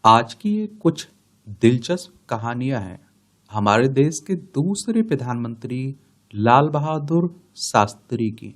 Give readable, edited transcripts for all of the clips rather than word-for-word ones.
आज की ये कुछ दिलचस्प कहानियां हैं हमारे देश के दूसरे प्रधानमंत्री लाल बहादुर शास्त्री की।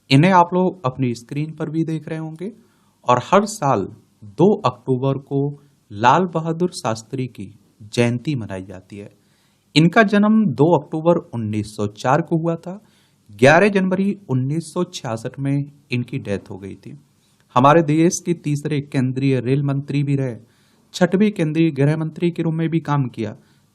इन्हें आप लोग अपनी स्क्रीन पर भी देख रहे होंगे। और हर साल 2 अक्टूबर को लाल बहादुर शास्त्री की जयंती मनाई जाती है। इनका जन्म 2 अक्टूबर 1904 को हुआ था। 11 जनवरी 1966 में इनकी डेथ हो गई थी। हमारे देश के तीसरे केंद्रीय रेल मंत्री भी रहे, छठवें केंद्रीय गृह मंत्री के रूप में भी काम किया,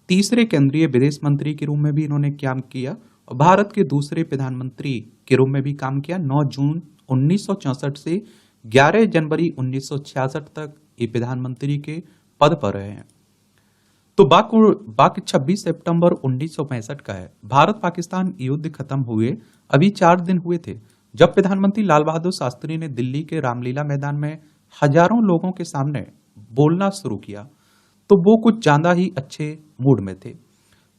तीसरे केंद्रीय विदेश मंत्री के रूप में भी इन्होंने काम किया और भारत के दूसरे प्रधानमंत्री के रूप में भी काम किया। 9 जून 1964 से 11 जनवरी 1966 तक ये प्रधानमंत्री के पद पर रहे हैं। तो बाकी 26 सितंबर 1965 का है। भारत पाकिस्तान युद्ध खत्म हुए अभी 4 दिन हुए थे जब प्रधानमंत्री लाल बहादुर शास्त्री ने दिल्ली के रामलीला मैदान में हजारों लोगों के सामने बोलना शुरू किया। तो वो कुछ ज्यादा ही अच्छे मूड में थे।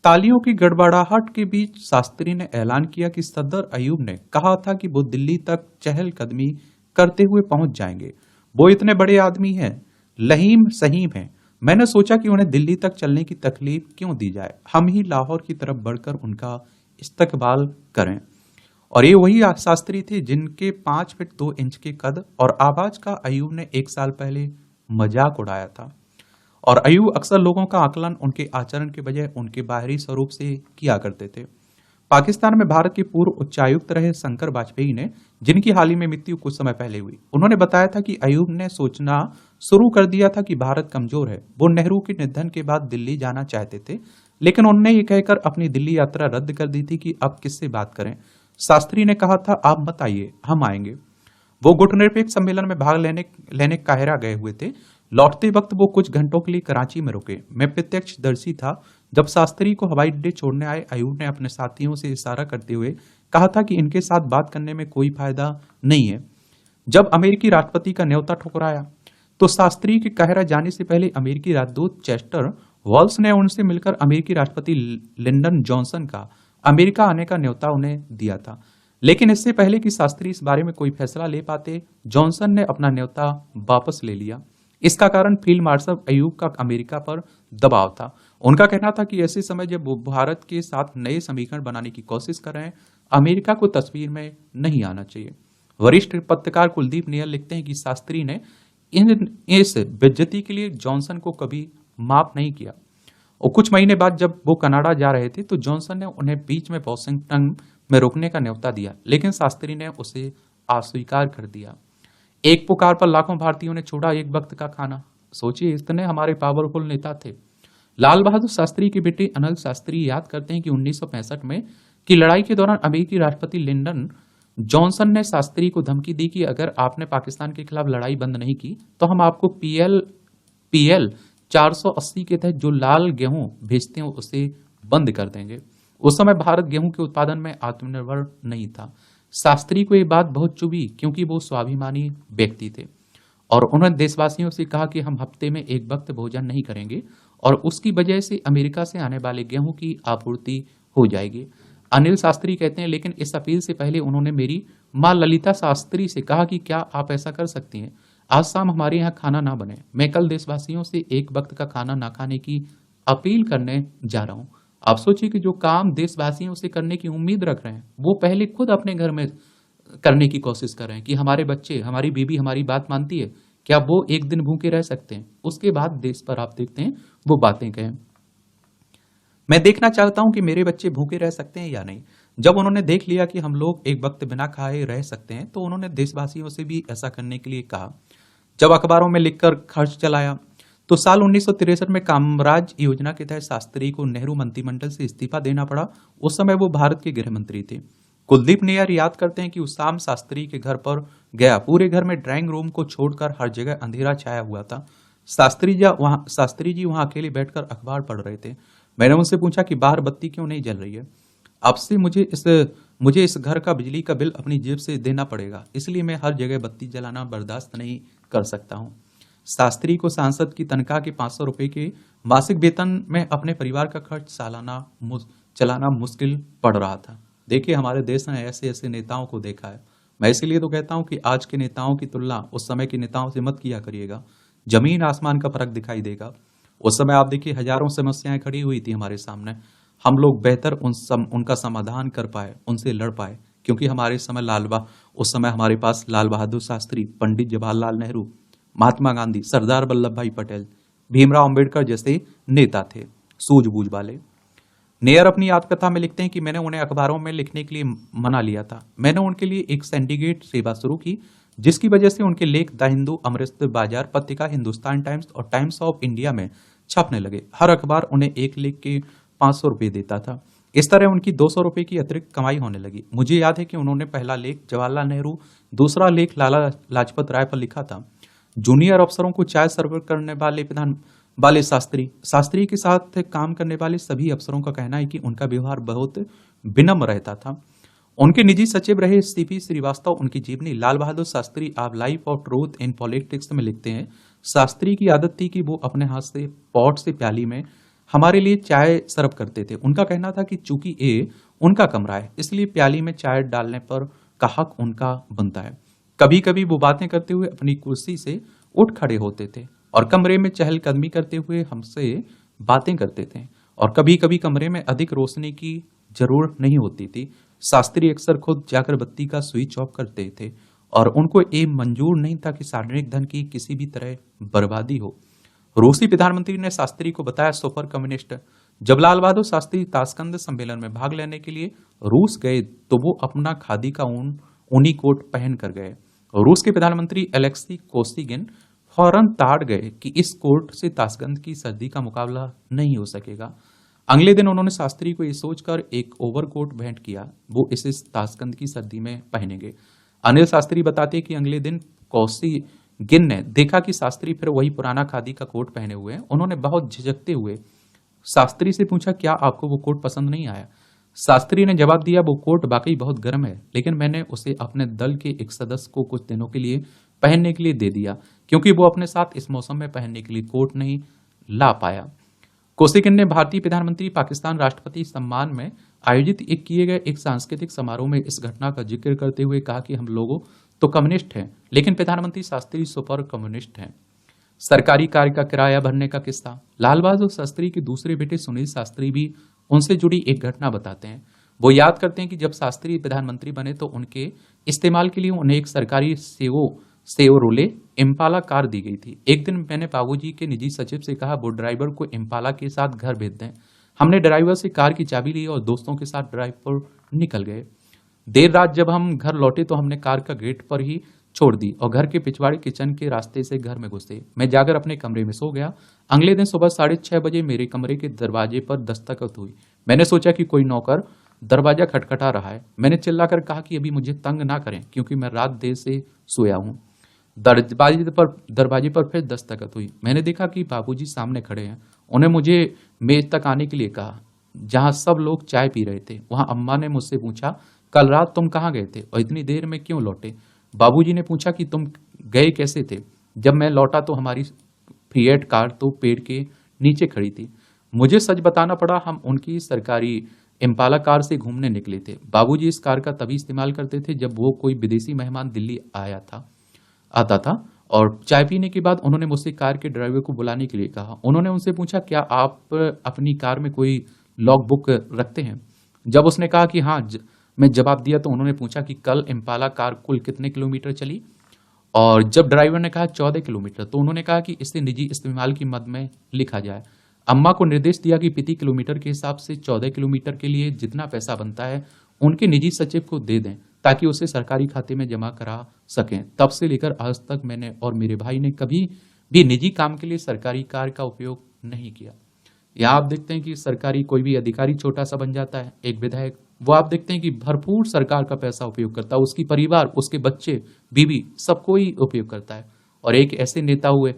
तालियों की गड़बड़ाहट के बीच शास्त्री ने ऐलान किया कि सदर अयूब ने कहा था कि वो दिल्ली तक चहलकदमी करते हुए पहुंच जाएंगे। वो इतने बड़े आदमी हैं, लहीम सहीम हैं। मैंने सोचा कि उन्हें दिल्ली तक चलने की तकलीफ क्यों दी जाए, हम ही लाहौर की तरफ बढ़कर उनका इस्तकबाल करें। और ये वही शास्त्री थे जिनके 5 फीट 2 इंच के कद और आवाज का अयूब ने 1 साल पहले मजाक उड़ाया था। और अयूब अक्सर लोगों का आकलन उनके आचरण के बजाय उनके बाहरी स्वरूप से किया करते थे। पाकिस्तान में भारत के पूर्व उच्चायुक्त रहे शंकर वाजपेयी ने, जिनकी हाल ही में मृत्यु कुछ समय पहले हुई, उन्होंने बताया था कि अयूब ने सोचना शुरू कर दिया था कि भारत कमजोर है। वो नेहरू के निधन के बाद दिल्ली जाना चाहते थे, लेकिन उन्होंने ये कहकर अपनी दिल्ली यात्रा रद्द कर दी थी कि अब किससे बात करें। शास्त्री ने कहा था, आप मत आइए, हम आएंगे। वो गुटनिरपेक्ष सम्मेलन में भाग लेने काहिरा गए हुए थे। लौटते वक्त वो कुछ घंटों के लिए कराची में रुके। मैं प्रत्यक्षदर्शी था जब शास्त्री को हवाई अड्डे छोड़ने आए अयूब ने अपने साथियों से इशारा करते हुए कहा था कि इनके साथ बात करने में कोई फायदा नहीं है। जब अमेरिकी राष्ट्रपति का न्योता ठुकराया तो शास्त्री के काहिरा जाने से पहले अमेरिकी राजदूत चेस्टर वॉल्स ने उनसे मिलकर अमेरिकी राष्ट्रपति लिंडन जॉनसन का अमेरिका आने का न्योता उन्हें दिया था। लेकिन इससे पहले कि शास्त्री इस बारे में कोई फैसला ले पाते, जॉनसन ने अपना न्योता वापस ले लिया। इसका कारण फील्ड मार्शल अयूब का अमेरिका पर दबाव था। उनका कहना था कि ऐसे समय जब वो भारत के साथ नए समीकरण बनाने की कोशिश कर रहे हैं, अमेरिका को तस्वीर में नहीं आना चाहिए। वरिष्ठ पत्रकार कुलदीप नियल लिखते हैं कि शास्त्री ने इस बेइज्जती के लिए जॉनसन को कभी माफ नहीं किया। और कुछ महीने बाद जब वो कनाडा जा रहे थे तो जॉनसन ने उन्हें बीच में वॉशिंगटन में रोकने का न्योता दिया, लेकिन शास्त्री ने उसे अस्वीकार कर दिया। एक पुकार पर लाखों भारतीयों ने छोड़ा एक वक्त का खाना। सोचिए, इतने हमारे पावरफुल नेता थे। लाल बहादुर शास्त्री के बेटे अनिल शास्त्री याद करते हैं कि 1965 में की लड़ाई के दौरान अमेरिकी राष्ट्रपति लिंडन जॉनसन ने शास्त्री को धमकी दी कि अगर आपने पाकिस्तान के खिलाफ लड़ाई बंद नहीं की तो हम आपको पीएल 480 के तहत जो लाल गेहूं भेजते हैं उसे बंद कर देंगे। उस समय भारत गेहूं के उत्पादन में आत्मनिर्भर नहीं था। शास्त्री को ये बात बहुत चुभी क्योंकि वो स्वाभिमानी व्यक्ति थे और उन्होंने देशवासियों से कहा कि हम हफ्ते में एक वक्त भोजन नहीं करेंगे और उसकी वजह से अमेरिका से आने वाले गेहूं की आपूर्ति हो जाएगी। अनिल शास्त्री कहते हैं, लेकिन इस अपील से पहले उन्होंने मेरी माँ ललिता शास्त्री से कहा कि क्या आप ऐसा कर सकती हैं, आज शाम हमारे यहाँ खाना ना बने। मैं कल देशवासियों से एक वक्त का खाना ना खाने की अपील करने जा रहा हूँ। आप सोचिए कि जो काम देशवासियों से करने की उम्मीद रख रहे हैं वो पहले खुद अपने घर में करने की कोशिश कर रहे हैं कि हमारे बच्चे, हमारी बीवी हमारी बात मानती है, क्या वो एक दिन भूखे रह सकते हैं। उसके बाद देश पर आप देखते हैं वो बातें कहें। मैं देखना चाहता हूं कि मेरे बच्चे भूखे रह सकते हैं या नहीं। जब उन्होंने देख लिया कि हम लोग एक वक्त बिना खाए रह सकते हैं तो उन्होंने देशवासियों से भी ऐसा करने के लिए कहा। जब अखबारों में लिखकर खर्च चलाया तो साल 1963 में कामराज योजना के तहत शास्त्री को नेहरू मंत्रिमंडल से इस्तीफा देना पड़ा। उस समय वो भारत के गृह मंत्री थे। कुलदीप नैयर याद करते हैं कि उस शाम शास्त्री के घर पर गया। पूरे घर में ड्राइंग रूम को छोड़कर हर जगह अंधेरा छाया हुआ था। शास्त्री जी वहां अकेले बैठकर अखबार पढ़ रहे थे। मैंने उनसे पूछा कि बाहर बत्ती क्यों नहीं जल रही है। अब से मुझे इस घर का बिजली का बिल अपनी जेब से देना पड़ेगा, इसलिए मैं हर जगह बत्ती जलाना बर्दाश्त नहीं कर सकता हूँ। शास्त्री को सांसद की तनख्वाह के 500 रुपए के मासिक वेतन में अपने परिवार का खर्च सालाना चलाना मुश्किल पड़ रहा था। देखिए, हमारे देश ने ऐसे ऐसे नेताओं को देखा है। मैं इसीलिए तो कहता हूँ कि आज के नेताओं की तुलना उस समय के नेताओं से मत किया करिएगा। जमीन आसमान का फर्क दिखाई देगा। उस समय आप देखिए हजारों समस्याएं खड़ी हुई थी हमारे सामने, हम लोग बेहतर उनका समाधान कर पाए, उनसे लड़ पाए, क्योंकि उस समय हमारे पास लाल बहादुर शास्त्री, पंडित जवाहरलाल नेहरू, महात्मा गांधी, सरदार वल्लभ भाई पटेल, भीमराव अंबेडकर जैसे नेता थे, सूझबूझ वाले। नेयर अपनी आत्मकथा में लिखते हैं कि मैंने उन्हें अखबारों में लिखने के लिए मना लिया था। मैंने उनके लिए एक सिंडिकेट सेवा शुरू की, जिसकी वजह से उनके लेख द हिंदू, अमृतसर बाजार पत्रिका, हिंदुस्तान टाइम्स और टाइम्स ऑफ इंडिया में छपने लगे। हर अखबार उन्हें एक लेख के 500 रुपये देता था। इस तरह उनकी 200 रुपये की अतिरिक्त कमाई होने लगी। मुझे याद है कि उन्होंने पहला लेख जवाहरलाल नेहरू, दूसरा लेख लाला लाजपत राय पर लिखा था। जूनियर अफसरों को चाय सर्व करने वाले शास्त्री के साथ काम करने वाले सभी अफसरों का कहना है कि उनका व्यवहार बहुत विनम्र रहता था। उनके निजी सचिव रहे सीपी श्रीवास्तव उनकी जीवनी Lal Bahadur Shastri of life of truth in politics में लिखते हैं, शास्त्री की आदत थी कि वो अपने हाथ से पॉट से प्याली में हमारे लिए चाय सर्व करते थे। उनका कहना था कि चूंकि ये उनका कमरा है, इसलिए प्याली में चाय डालने पर का हक उनका बनता है। कभी कभी वो बातें करते हुए अपनी कुर्सी से उठ खड़े होते थे और कमरे में चहलकदमी करते हुए हमसे बातें करते थे, और कभी कभी कमरे में अधिक रोशनी की जरूरत नहीं होती थी। शास्त्री अक्सर खुद जाकर बत्ती का स्विच ऑफ करते थे और उनको ये मंजूर नहीं था कि सार्वजनिक धन की किसी भी तरह बर्बादी हो। रूसी प्रधानमंत्री ने शास्त्री को बताया सुपर कम्युनिस्ट। जब लाल बहादुर शास्त्री ताशकंद सम्मेलन में भाग लेने के लिए रूस गए तो वो अपना खादी का ऊनी कोट पहन कर गए। रूस के प्रधानमंत्री अलेक्सी कोसिगिन फौरन ताड़ गए कि इस कोट से ताशकंद की सर्दी का मुकाबला नहीं हो सकेगा। अगले दिन उन्होंने शास्त्री को ये सोचकर एक ओवरकोट भेंट किया, वो इसे ताशकंद की सर्दी में पहनेंगे। अनिल शास्त्री बताते कि अगले दिन कौशिगिन ने देखा कि शास्त्री फिर वही पुराना खादी का कोट पहने हुए हैं। उन्होंने बहुत झिझकते हुए शास्त्री से पूछा, क्या आपको वो कोट पसंद नहीं आया? शास्त्री ने जवाब दिया, वो कोट वाकई बहुत गर्म है, लेकिन मैंने उसे अपने दल के एक सदस्य को कुछ दिनों के लिए पहनने के लिए दे दिया, क्योंकि वो अपने साथ इस मौसम में पहनने के लिए कोट नहीं ला पाया। कोसिगिन ने भारतीय प्रधानमंत्री, पाकिस्तान राष्ट्रपति सम्मान में आयोजित किए गए एक सांस्कृतिक समारोह में इस घटना का जिक्र करते हुए कहा कि हम लोगों तो कम्युनिस्ट हैं, लेकिन प्रधानमंत्री शास्त्री सुपर कम्युनिस्ट हैं। सरकारी कार का किराया भरने का किस्सा। लाल बहादुर शास्त्री के दूसरे बेटे सुनील शास्त्री भी उनसे जुड़ी एक घटना बताते हैं। वो याद करते हैं कि जब शास्त्री प्रधानमंत्री बने तो उनके इस्तेमाल के लिए उन्हें एक सरकारी सेवरोले इम्पाला कार दी गई थी। एक दिन मैंने बाबूजी के निजी सचिव से कहा वो ड्राइवर को इम्पाला के साथ घर भेज दें। हमने ड्राइवर से कार की चाबी ली और दोस्तों के साथ ड्राइव पर निकल गए। देर रात जब हम घर लौटे तो हमने कार का गेट पर ही छोड़ दी और घर के पिछवाड़े किचन के रास्ते से घर में घुसे। मैं जाकर अपने कमरे में सो गया। अगले दिन सुबह 6:30 बजे मेरे कमरे के दरवाजे पर दस्तक हुई। मैंने सोचा कि कोई नौकर दरवाजा खटखटा रहा है। मैंने चिल्लाकर कहा कि अभी मुझे तंग ना करें, क्योंकि मैं रात देर से सोया हूँ। दरवाजे पर फिर दस्तक हुई। मैंने देखा कि बाबूजी सामने खड़े हैं। उन्हें मुझे मेज तक आने के लिए कहा, जहां सब लोग चाय पी रहे थे। वहां अम्मा ने मुझसे पूछा, कल रात तुम कहाँ गए थे और इतनी देर में क्यों लौटे? बाबूजी ने पूछा कि तुम गए कैसे थे? जब मैं लौटा तो हमारी फिएट कार तो पेड़ के नीचे खड़ी थी। मुझे सच बताना पड़ा, हम उनकी सरकारी इम्पाला कार से घूमने निकले थे। बाबूजी इस कार का तभी इस्तेमाल करते थे जब वो कोई विदेशी मेहमान दिल्ली आता था और चाय पीने के बाद उन्होंने मुझसे कार के ड्राइवर को बुलाने के लिए कहा। उन्होंने उनसे पूछा, क्या आप अपनी कार में कोई लॉग बुक रखते हैं? जब उसने कहा कि हाँ, मैं जवाब दिया तो उन्होंने पूछा कि कल इम्पाला कार कुल कितने किलोमीटर चली? और जब ड्राइवर ने कहा 14 किलोमीटर, तो उन्होंने कहा कि इसे निजी इस्तेमाल की मद में लिखा जाए। अम्मा को निर्देश दिया कि प्रति किलोमीटर के हिसाब से 14 किलोमीटर के लिए जितना पैसा बनता है उनके निजी सचिव को दे दें, ताकि उसे सरकारी खाते में जमा करा सकें। तब से लेकर आज तक मैंने और मेरे भाई ने कभी भी निजी काम के लिए सरकारी कार का उपयोग नहीं किया। यहाँ आप देखते हैं कि सरकारी कोई भी अधिकारी छोटा सा बन जाता है, एक विधायक, वो आप देखते हैं कि भरपूर सरकार का पैसा उपयोग करता है, उसकी परिवार, उसके बच्चे, बीवी, सबको ही उपयोग करता है। और एक ऐसे नेता हुए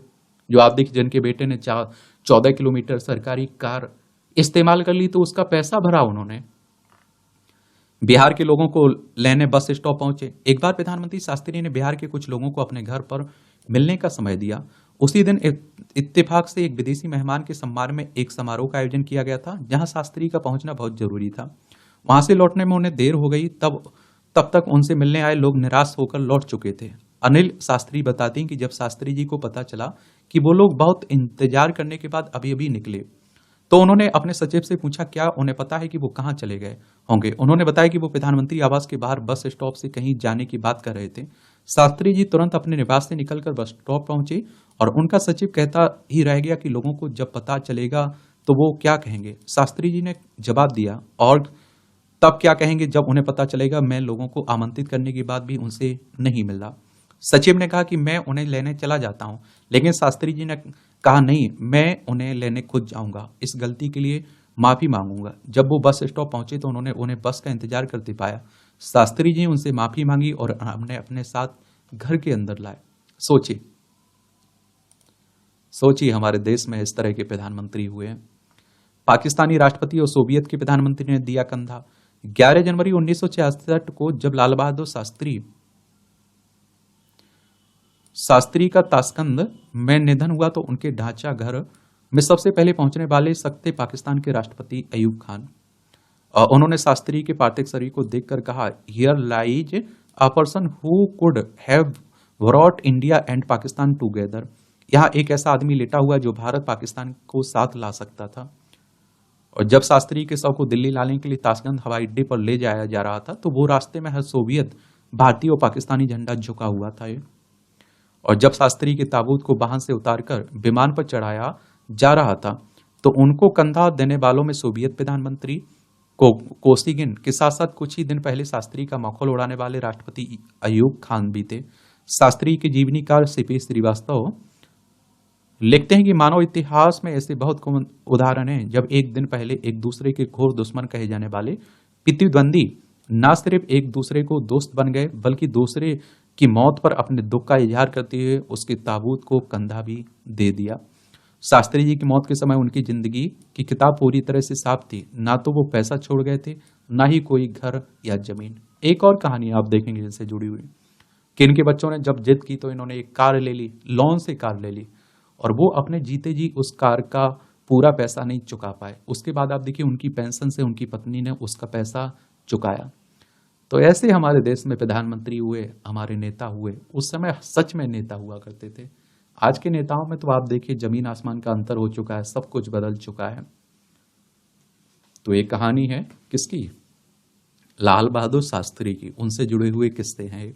जो आप देखिए जिनके बेटे ने 14 किलोमीटर सरकारी कार इस्तेमाल कर ली, तो उसका पैसा भरा उन्होंने। बिहार के लोगों को लेने बस स्टॉप पहुंचे। एक बार प्रधानमंत्री शास्त्री ने बिहार के कुछ लोगों को अपने घर पर मिलने का समय दिया। उसी दिन इत्तेफाक से एक विदेशी मेहमान के सम्मान में एक समारोह का आयोजन किया गया था, जहां शास्त्री का पहुंचना बहुत जरूरी था। वहां से लौटने में उन्हें देर हो गई। तब तक उनसे मिलने आए लोग निराश होकर लौट चुके थे। अनिल शास्त्री बताती हैं कि जब शास्त्री जी को पता चला कि वो लोग बहुत इंतजार करने के बाद अभी अभी निकले, तो उन्होंने अपने सचिव से पूछा क्या उन्हें पता है कि वो कहाँ चले गए होंगे। उन्होंने बताया कि वो प्रधानमंत्री आवास के बाहर बस स्टॉप से कहीं जाने की बात कर रहे थे। शास्त्री जी तुरंत अपने निवास से निकलकर बस स्टॉप पहुंचे और उनका सचिव कहता ही रह गया कि लोगों को जब पता चलेगा तो वो क्या कहेंगे। शास्त्री जी ने जवाब दिया, और तब क्या कहेंगे जब उन्हें पता चलेगा मैं लोगों को आमंत्रित करने के बाद भी उनसे नहीं मिल रहा। सचिव ने कहा कि मैं उन्हें लेने चला जाता हूं, लेकिन शास्त्री जी ने कहा नहीं, मैं उन्हें लेने खुद जाऊंगा, इस गलती के लिए माफी मांगूंगा। जब वो बस स्टॉप पहुंचे तो उन्होंने उन्हें बस का इंतजार करते पाया। शास्त्री जी उनसे माफी मांगी और हमने अपने साथ घर के अंदर लाए। सोचिए सोचिए हमारे देश में इस तरह के प्रधानमंत्री हुए हैं। पाकिस्तानी राष्ट्रपति और सोवियत के प्रधानमंत्री ने दिया कंधा। 11 जनवरी 1966 को जब लाल बहादुर शास्त्री का ताशकंद में निधन हुआ तो उनके ढांचा घर में सबसे पहले पहुंचने वाले सकते पाकिस्तान के राष्ट्रपति अयूब खान। उन्होंने शास्त्री के पार्थिव शरीर को देखकर कहा, here lies a person who could have brought India and Pakistan together. यहाँ एक ऐसा आदमी लेटा हुआ जो भारत पाकिस्तान को साथ ला सकता था। और जब शास्त्री के शव को दिल्ली लाने के लिए ताशकंद हवाई अड्डे पर ले जाया जा रहा था तो वो रास्ते में हर सोवियत, भारतीय और पाकिस्तानी झंडा झुका हुआ था। और जब शास्त्री के ताबूत को वाहन से उतारकर विमान पर चढ़ाया जा रहा था तो उनको कंधा देने वालों में सोवियत प्रधानमंत्री कोसिगिन के साथ साथ कुछ ही दिन पहले शास्त्री का मखौल उड़ाने वाले राष्ट्रपति अयूब खान भी थे। शास्त्री के जीवनीकार सीपी श्रीवास्तव लिखते हैं कि मानव इतिहास में ऐसे बहुत कम उदाहरण हैं जब एक दिन पहले एक दूसरे के घोर दुश्मन कहे जाने वाले प्रतिद्वंदी न सिर्फ एक दूसरे को दोस्त बन गए बल्कि दूसरे की मौत पर अपने दुख का इजहार करते हुए उसके ताबूत को कंधा भी दे दिया। शास्त्री जी की मौत के समय उनकी जिंदगी की किताब पूरी तरह से साफ थी। ना तो वो पैसा छोड़ गए थे, ना ही कोई घर या जमीन। एक और कहानी आप देखेंगे जिनसे जुड़ी हुई कि इनके बच्चों ने जब जिद की तो इन्होंने एक कार ले ली, लोन से कार ले ली, और वो अपने जीते जी उस कार का पूरा पैसा नहीं चुका पाए। उसके बाद आप देखिए उनकी पेंशन से उनकी पत्नी ने उसका पैसा चुकाया। तो ऐसे हमारे देश में प्रधानमंत्री हुए, हमारे नेता हुए। उस समय सच में नेता हुआ करते थे। आज के नेताओं में तो आप देखिए जमीन आसमान का अंतर हो चुका है, सब कुछ बदल चुका है। तो ये कहानी है किसकी? लाल बहादुर शास्त्री की। उनसे जुड़े हुए किस्से हैं।